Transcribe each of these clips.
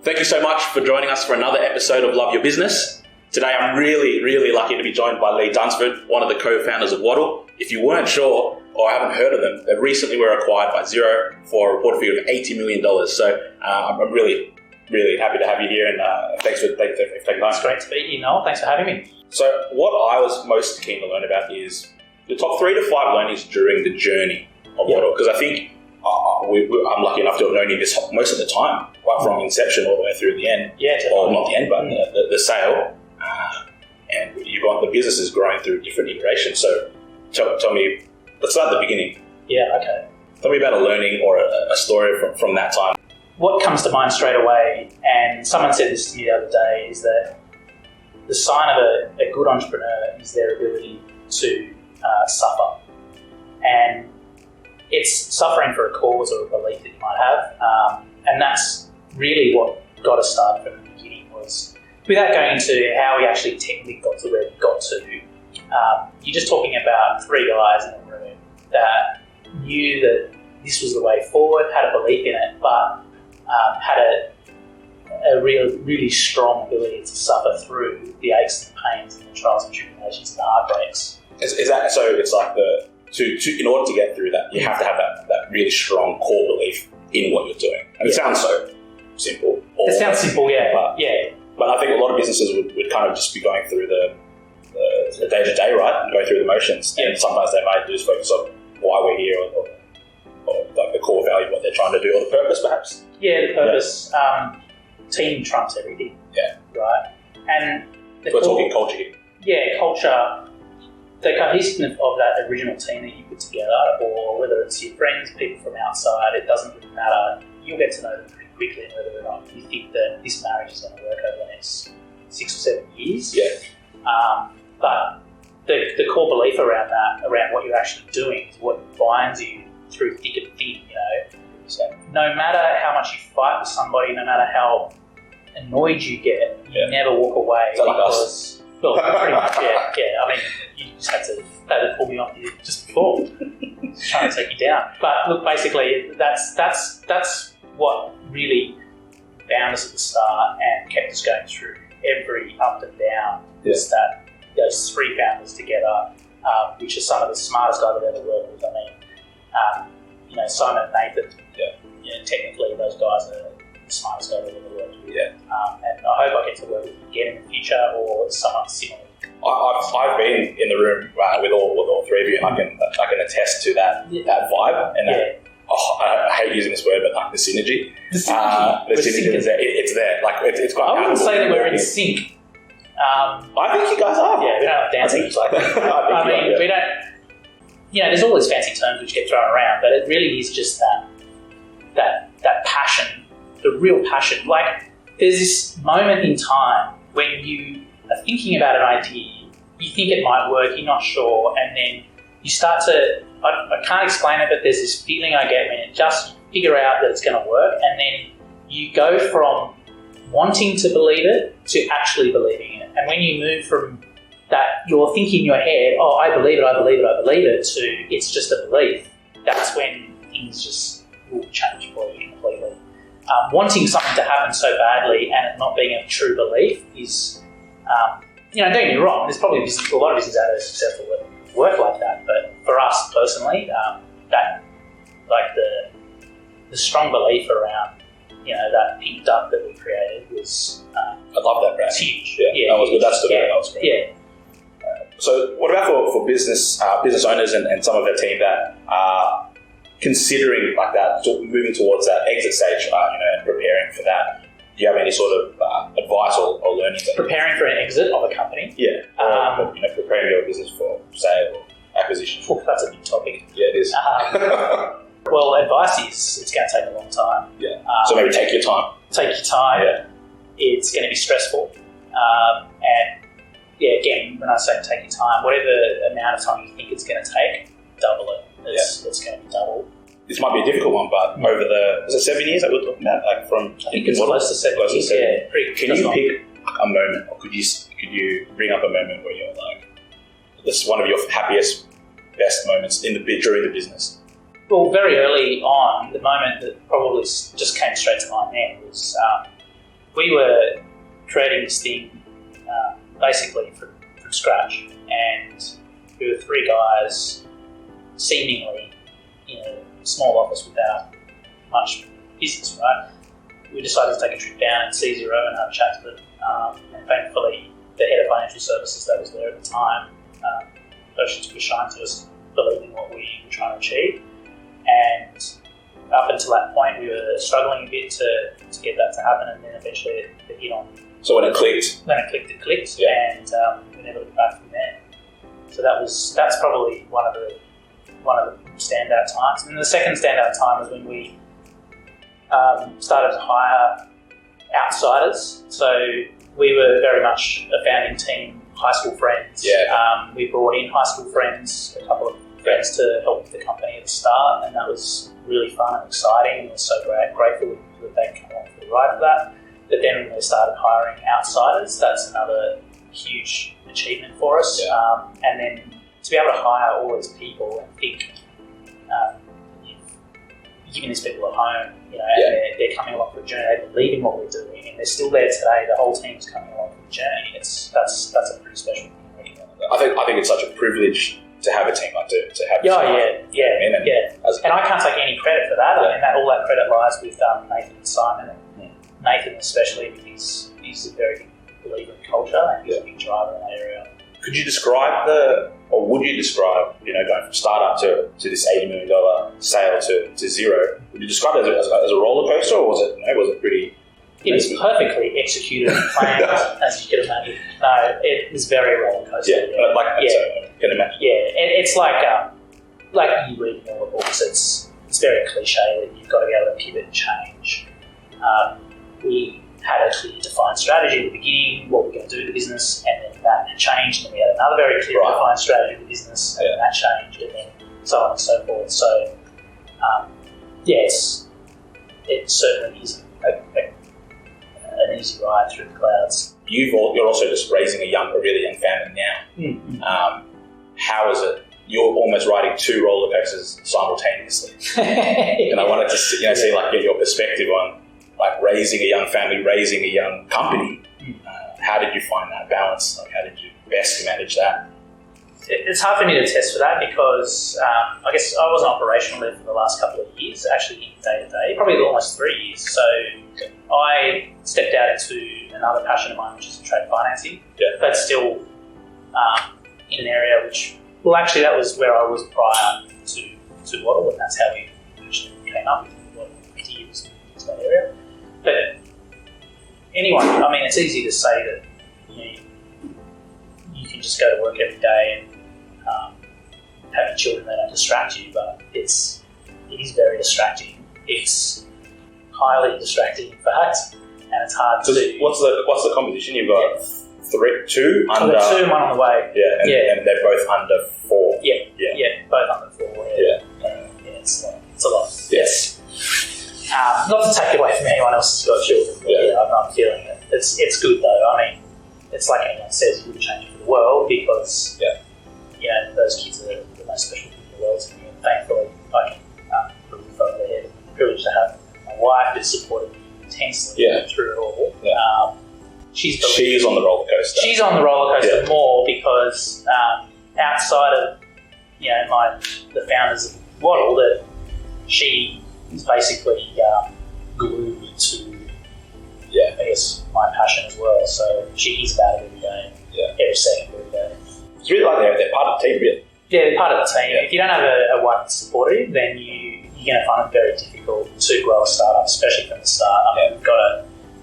Thank you so much for joining us for another episode of Love Your Business. Today I'm really, really lucky to be joined by Leigh Dunsford, one of the co-founders of Waddle. If you weren't sure or haven't heard of them, they recently were acquired by Xero for a reported fee of $80 million. So I'm really, really happy to have you here, and thanks for taking time. It's great to be here, Noel. Thanks for having me. So what I was most keen to learn about is the top 3 to 5 learnings during the journey of Waddle, because I think I'm lucky enough to have known you most of the time, right from inception all the way through the end. Yeah, or not the end, but the sale. And the business is growing through different iterations. So tell me, let's start at the beginning. Yeah, okay. Tell me about a learning or a story from that time. What comes to mind straight away, and someone said this to me the other day, is that the sign of a good entrepreneur is their ability to suffer. And it's suffering for a cause or a belief that you might have. And that's really what got us started from the beginning. Was without going into how we actually technically got to where we got to, you're just talking about 3 guys in a room that knew that this was the way forward, had a belief in it, but had a really strong ability to suffer through the aches and pains and the trials and tribulations and the heartbreaks. Is that so? It's like in order to get through that, you have to have that really strong core belief in what you're doing. And it sounds so simple. It sounds simple, yeah. But I think a lot of businesses would kind of just be going through the day-to-day, right? And going through the motions. And sometimes they might just focus on why we're here or like the core value, what they're trying to do, or the purpose, perhaps. Yeah, the purpose. Yeah. Team trumps everything. Yeah. Right? And we're talking culture here. Yeah, culture. The cohesiveness of that original team that you put together, or whether it's your friends, people from outside, it doesn't really matter. You'll get to know them pretty quickly, and whether or not you think that this marriage is going to work over the next 6 or 7 years. Yeah. But the core belief around that, around what you're actually doing, is what binds you through thick and thin. So no matter how much you fight with somebody, no matter how annoyed you get, you never walk away. Is that like us? Well, pretty much, yeah. I mean, you just had to pull me off you just before, just trying to take you down. But look, basically, that's what really bound us at the start and kept us going through every up and down. Is that those 3 founders together, which are some of the smartest guys I've ever worked with. I mean, Simon and Nathan. Technically, those guys are the smartest guys I've ever worked with. Yeah. And I hope I get to work with them again in the future or someone similar. I've been in the room with all 3 of you, and I can attest to that vibe. And I hate using this word, but like the synergy. The synergy is there. It's there. Like it's quite. I wouldn't say that we're in sync. I think you guys are. Yeah, we don't have dancing like that. I mean, we don't. There's all these fancy terms which get thrown around, but it really is just that passion, the real passion. Like, there's this moment in time when you are thinking about an idea, you think it might work, you're not sure, and then you start to, I can't explain it, but there's this feeling I get when it just figure out that it's going to work, and then you go from wanting to believe it to actually believing it. And when you move from that, you're thinking in your head, oh, I believe it, to it's just a belief, that's when things just will change for you completely. Wanting something to happen so badly and it not being a true belief is, don't get me wrong, there's probably a lot of businesses out there successful that work like that, but for us personally, the strong belief around, that pink duck that we created was... I love that brand. It's huge. Yeah, that was good. That was great. Yeah. So what about for business owners and some of their team that are considering like that, moving towards that exit stage, and preparing for that? Do you have any sort of advice or learning? Preparing for an exit of a company? Yeah. Preparing your business for sale or acquisition. That's a big topic. Yeah, it is. Well, advice is it's going to take a long time. Yeah. So maybe take your time. Take your time. Yeah. It's going to be stressful. And again, when I say take your time, whatever amount of time you think it's going to take, double it. It's going to be double. This might be a difficult one, but over was it 7 years that we're talking about? Like from I think it's close to 7 years. Yeah. Can you pick a moment, or could you bring up a moment where you're like, this is one of your happiest best moments during the business? Well, very early on, the moment that probably just came straight to mind then was we were creating this thing basically from scratch, and we were three guys seemingly in a small office without much business, right? We decided to take a trip down and see Xero and have a chat to them, and thankfully the head of financial services that was there at the time actually took a shine to us, believing what we were trying to achieve. And up until that point, we were struggling a bit to get that to happen, and then eventually it hit on. So when it clicked? When it clicked, yeah. And we never looked back from there. So that's probably one of the standout times. And the second standout time was when we started to hire outsiders. So we were very much a founding team, high school friends. Yeah. We brought in high school friends, a couple of friends to help with the company at the start, and that was really fun and exciting, and we're so grateful that they come along for the ride for that. But then when we started hiring outsiders, that's another huge achievement for us. Yeah. And then to be able to hire all these people and think you've given these people a home, and they're coming along for a journey, they believe in what we're doing, and they're still there today. The whole team's coming along for the journey. That's a pretty special thing. I think it's such a privilege to have a team like to have. And I can't take any credit for that. Yeah. I mean, all that credit lies with Nathan and Simon, and Nathan especially, because he's a very big believer in culture and he's a big driver in that area. Could you describe would you describe, going from startup to this $80 million sale to Xero? Would you describe it as a roller coaster, or was it pretty? It was perfectly executed and planned, as you can imagine. No, it was very roller coaster. So I can imagine. Yeah, it's like you read in all the books. It's very cliche that you've got to be able to pivot and change. We had a clear defined strategy at the beginning, what we're going to do with the business, and then that changed, and we had another very clear defined strategy with the business, and then that changed, and then so on and so forth. So, it certainly isn't an easy ride through the clouds. You're also just raising a really young family now. Mm-hmm. How is it? You're almost riding two roller coasters simultaneously, and I wanted to see get your perspective on raising a young family, raising a young company. How did you find that balance? How did you best manage that? It's hard for me to test for that because I guess I wasn't operational there for the last couple of years, actually in day-to-day, probably almost 3 years. So I stepped out into another passion of mine, which is trade financing. Yeah. But still in an area which, well, actually that was where I was prior to Waddle, and that's how we actually came up with Waddle 20 years into that area. But anyway, I mean, it's easy to say that you can just go to work every day and have your children that don't distract you, but it is very distracting. It's highly distracting, in fact, and it's hard to do. What's the composition? You've got two under. I've got 2 and 1 on the way. Yeah, and they're both under 4. Yeah, both under 4. It's a lot. Yes. Not to take away from anyone else who's got children, but I'm feeling it. It's good though. I mean, it's like anyone says, you wouldn't change it for the world because those kids are the most special thing in the world to me, and thankfully I can put a roof over their head. I'm privileged to have my wife who's supported me intensely through it all. Yeah. She's on the roller coaster. She's on the roller coaster more because outside of the founders of Waddle, that she is basically glued to I guess my passion as well. So she is about it every day, every second, every day. It's really like they're part of the team, really. Yeah, they're part of the team. If you don't have a wife that's supportive, then you're going to find it very difficult to grow a startup, especially from the start. I mean,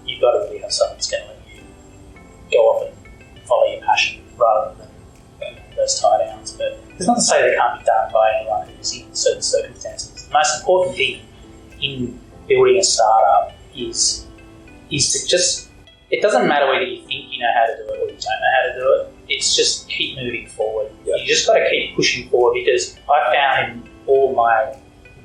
you've got to really have someone that's going to let you go off and follow your passion rather than those tie downs. But it's not to say they can't be done by anyone who's in certain circumstances. The most important thing in building a startup is to just, it doesn't matter whether you think you know how to do it or you don't know how to do it. It's just keep moving forward. You just got to keep pushing forward, because I found in all my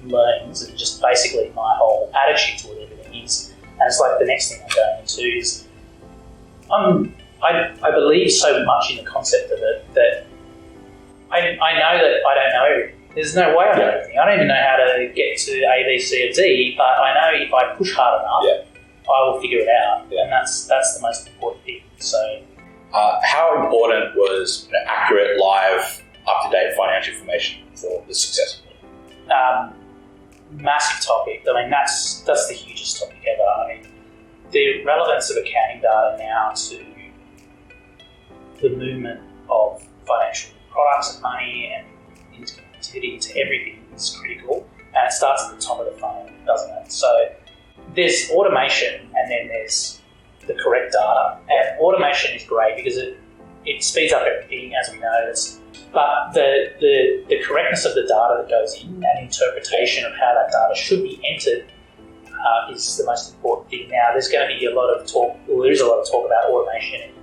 learnings and just basically my whole attitude toward everything is, and it's like the next thing I'm going into is, I believe so much in the concept of it that I I know that I don't know everything. There's no way I know everything. I don't even know how to get to A, B, C, or D, but I know if I push hard enough, I will figure it out, and that's the most important thing. So, how important was accurate, live, up-to-date financial information for the success? Massive topic. I mean, that's the hugest topic ever. I mean, the relevance of accounting data now to the movement of financial products and money and interconnectivity to everything is critical, and it starts at the top of the funnel, doesn't it? So there's automation, and then there's the correct data. And automation is great because it speeds up everything, as we know. But the correctness of the data that goes in and interpretation of how that data should be entered is the most important thing. Now, there's going to be a lot of talk about automation and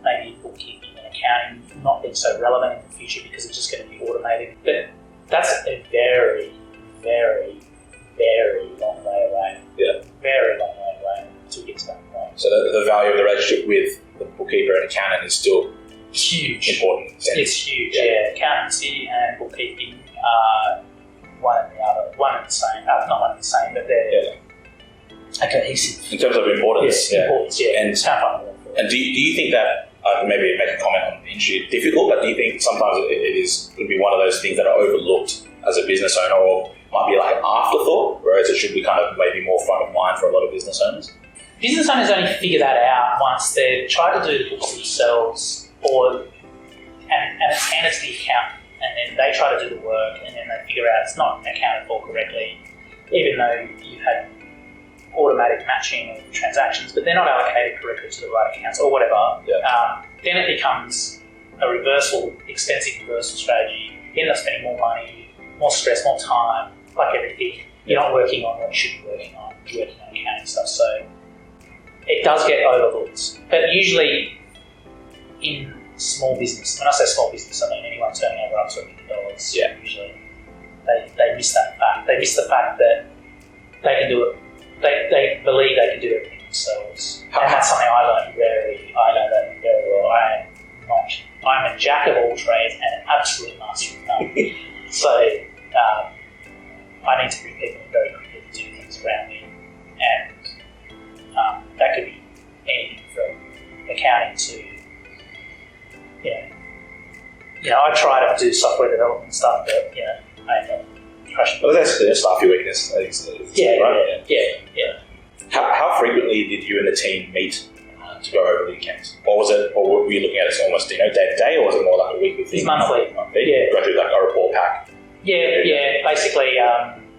maybe bookkeeping and accounting not being so relevant in the future because it's just going to be automated. But that's a very, very, very long way away. Yeah. Very long way away to get to that point. So the value of the relationship with the bookkeeper and accountant is still huge. Important. It's huge, yeah. Accountancy and bookkeeping are one and the other. One and the same. Not one and the same, but they're cohesive. In terms of importance. Importance, yeah. And do you think that, maybe make a comment on the industry, difficult, but do you think sometimes it would be one of those things that are overlooked as a business owner, or might be like an afterthought, whereas it should be kind of maybe more front of mind for a lot of business owners? Business owners only figure that out once they've tried to do the books themselves, and it's handed to the accountant, and then they try to do the work, and then they figure out it's not accounted for correctly, even though you've had automatic matching of transactions, but they're not allocated correctly to the right accounts or whatever. Then it becomes a expensive reversal strategy. You end up spending more money, more stress, more time, like everything. You're not working on what you should be working on. You're working on accounting stuff. So it does get overlooked. But usually in small business, when I say small business, I mean anyone turning over up to $1 million, usually they miss that fact. They miss the fact that they can do it. They believe they can do everything themselves. And that's something I know that very well. I'm a jack of all trades and an absolute master of none. So I need to bring people in very quickly to do things around me, and that could be anything from accounting to, I try to do software development stuff, but I end up crushing. Well, that's your weakness, I think. So, right? Yeah. How frequently did you and the team meet to go over the accounts? Or were you looking at it almost day to day, or was it more like a weekly thing? It's monthly. Yeah. Go through like a report pack. Yeah. Basically,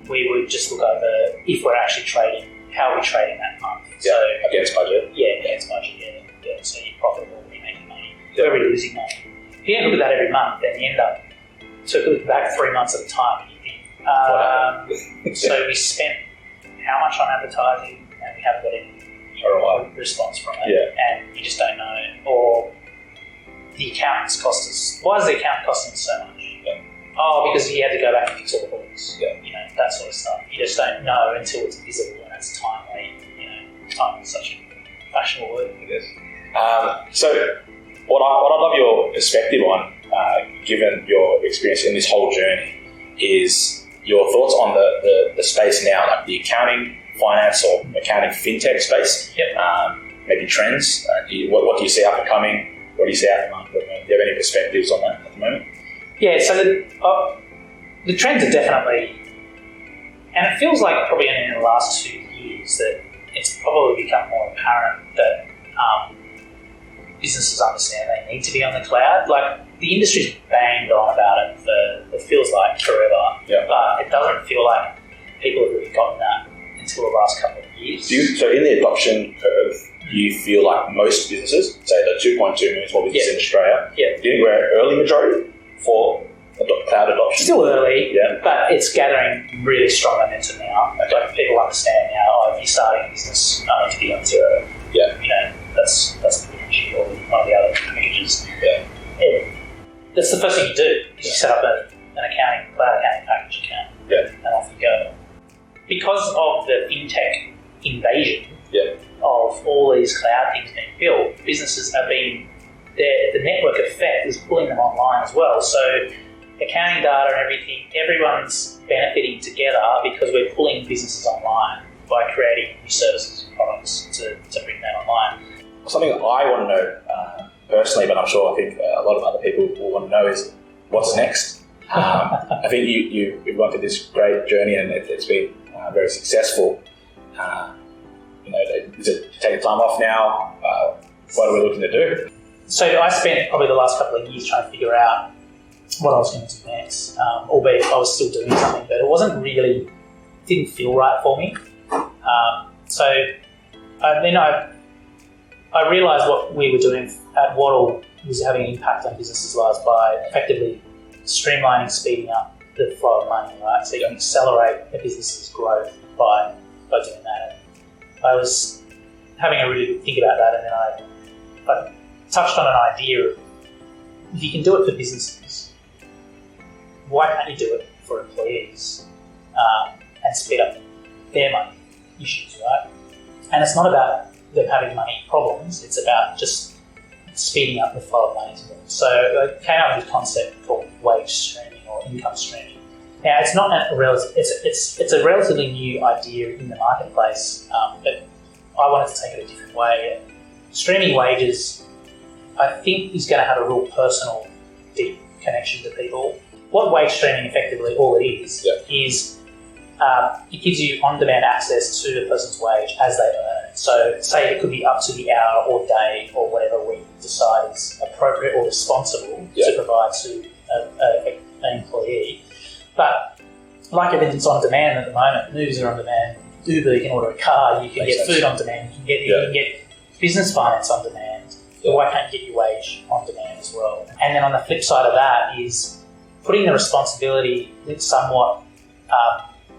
we would just look over if we're actually trading, how are we trading that month. Yeah. So, against budget. Yeah, against budget. Yeah. So you're profitable, you're making money. Where we're losing money. If you don't look at that every month, then you end up look back 3 months at a time. So we spent how much on advertising, and we haven't got any response from it, and you just don't know. Or the accountants cost us. Why does the accountant cost us so much? Oh, because he had to go back and fix all the books. That sort of stuff. You just don't know until it's visible and it's timely. Time is such a fashionable word, I guess. So, what I love your perspective on, given your experience in this whole journey, is your thoughts on the space now, like the accounting, finance, or accounting fintech space. Maybe trends. What do you see up and coming? What do you see out in the market? Do you have any perspectives on that at the moment? Yeah, so the trends are definitely, and it feels like probably in the last 2 years that it's probably become more apparent that businesses understand they need to be on the cloud. Like, the industry's banged on about it for, it feels like, forever. But it doesn't feel like people have really gotten that until the last couple of years. So in the adoption curve, do you feel like most businesses, say the 2.2 million small businesses in Australia, do you think we're an early majority for cloud adoption? Still early, but it's gathering really strong momentum now. Like, people understand now, if you're starting a business, I need to be on Xero. That's the issue, or one of the other packages. That's the first thing you do, is you set up an accounting, cloud accounting package account, and off you go. Because of the fintech invasion of all these cloud things being built, businesses are being, the network effect is pulling them online as well. So accounting data and everything, everyone's benefiting together because we're pulling businesses online by creating new services and products to bring that online. Something that I want to know personally, but I'm sure I think a lot of other people will want to know is what's next. I think you've gone through this great journey and it's been very successful. Is it taking time off now? What are we looking to do? So I spent probably the last couple of years trying to figure out what I was going to do next, albeit I was still doing something, but it didn't feel right for me. Then I realised what we were doing at Waddle was having an impact on businesses' lives by effectively streamlining, speeding up the flow of money, right? So you can accelerate a business's growth by doing that. And I was having a really good think about that, and then I touched on an idea of, if you can do it for businesses, why can't you do it for employees and speed up their money issues, right? And it's not about them having money problems, it's about just speeding up the flow of money to them. So I came up with this concept called wage streaming or income streaming. Now, it's not it's a relatively new idea in the marketplace, but I wanted to take it a different way. Streaming wages, I think, is going to have a real personal, deep connection to people. What wage streaming effectively all it is it gives you on-demand access to the person's wage as they earn it. So say it could be up to the hour or day or whatever we decide is appropriate or responsible to provide to an employee. But like everything's on demand at the moment, movies are on demand, Uber, you can order a car, you can get food on demand, you can get business finance on demand. But why can't you get your wage on demand as well? And then on the flip side of that is putting the responsibility somewhat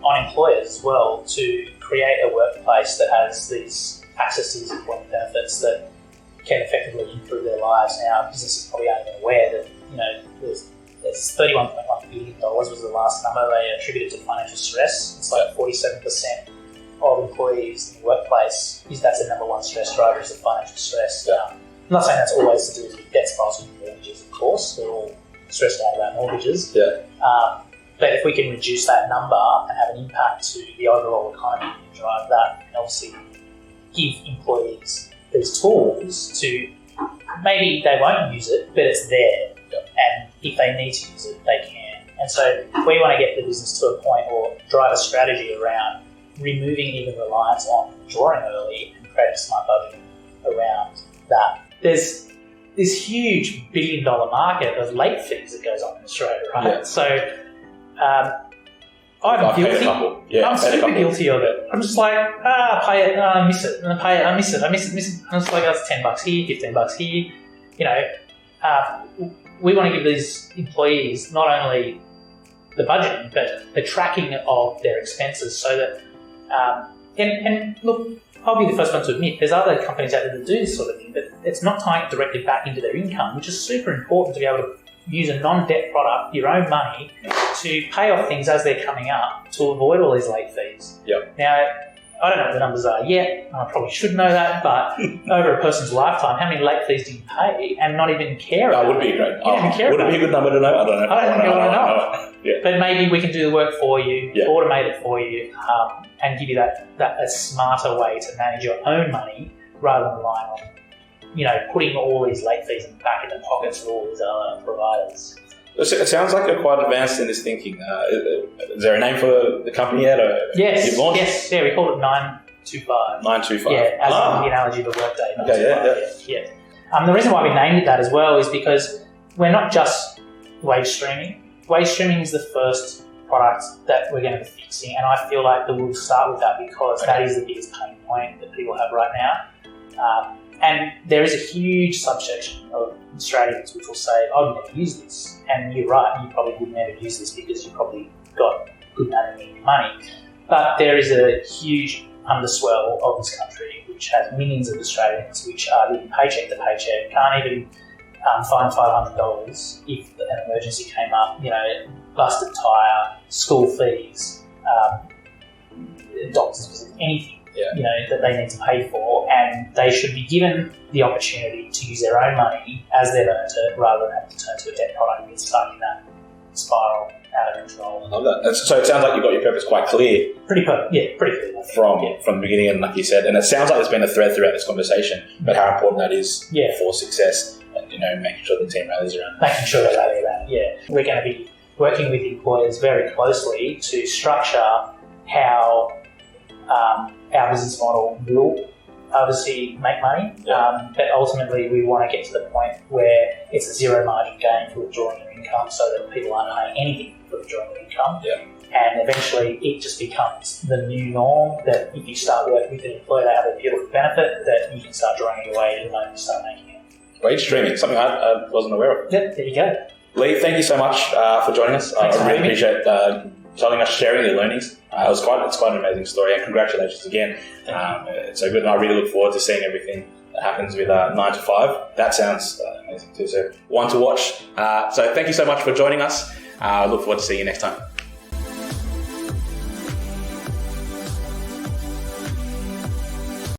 on employers as well to create a workplace that has these access to these employment benefits that can effectively improve their lives. Now, businesses probably aren't even aware that there's $31.1 billion was the last number they attributed to financial stress. It's like 47% of employees in the workplace that's the number one stress driver is the financial stress. I'm not saying that's always to do with debt files and mortgages, of course. We're all stressed out about mortgages. But if we can reduce that number and have an impact to the overall economy and drive that, and obviously give employees these tools to, maybe they won't use it, but it's there. And if they need to use it, they can. And so we want to get the business to a point or drive a strategy around removing even reliance on drawing early and creating smart budgeting around that. There's this huge $1 billion market of late fees that goes on in Australia, right? So I'm guilty. I'm super guilty of it. I'm just like, I pay it, I miss it, and I pay it, I miss it. And it's like, that's $10 here, $15 here. We want to give these employees not only the budgeting, but the tracking of their expenses so that, and look, I'll be the first one to admit there's other companies out there that do this sort of thing, but it's not tying it directly back into their income, which is super important to be able to use a non-debt product, your own money, to pay off things as they're coming up to avoid all these late fees. Now, I don't know what the numbers are yet, and I probably should know that, but over a person's lifetime, how many late fees do you pay and not even care about? That would be great. Would it be a good number to know? I don't know. I don't think I want to know. But maybe we can do the work for you, automate it for you, and give you that a smarter way to manage your own money rather than relying on, putting all these late fees back in the pockets of all these other providers. It sounds like you're quite advanced in this thinking. Is there a name for the company yet? Yes. Yeah, we call it 925. 925. Yeah, as the analogy of a workday. The reason why we named it that as well is because we're not just wage streaming. Wage streaming is the first product that we're going to be fixing, and I feel like that we'll start with that because that is the biggest pain point that people have right now. And there is a huge subsection of Australians which will say, I've never used this. And you're right, you probably would never use this because you've probably got good management in your money. But there is a huge underswell of this country which has millions of Australians which are living paycheck to paycheck, can't even find $500 if an emergency came up, busted tyre, school fees, doctor's visit, anything. That they need to pay for, and they should be given the opportunity to use their own money as they've earned it rather than have to turn to a debt product and get stuck in that spiral out of control. I love that. And so it sounds like you've got your purpose quite clear. Pretty clear. From the beginning, and like you said, and it sounds like there's been a thread throughout this conversation about how important that is for success, and making sure the team rallies around it. Making sure they rally around it, yeah. We're going to be working with employers very closely to structure how our business model will obviously make money, but ultimately we want to get to the point where it's a zero margin gain for withdrawing your income, so that people aren't paying anything for withdrawing your income. Yeah. And eventually it just becomes the new norm that if you start working with an employer, they have a beautiful benefit that you can start drawing it away the moment you start making it. Wage streaming, something I wasn't aware of. Yep, there you go. Leigh, thank you so much for joining us. Thanks I really appreciate telling us, sharing your learnings. It's quite an amazing story, and congratulations again. It's so good, and I really look forward to seeing everything that happens with 9 to 5. That sounds amazing too. So one to watch. So thank you so much for joining us. I look forward to seeing you next time.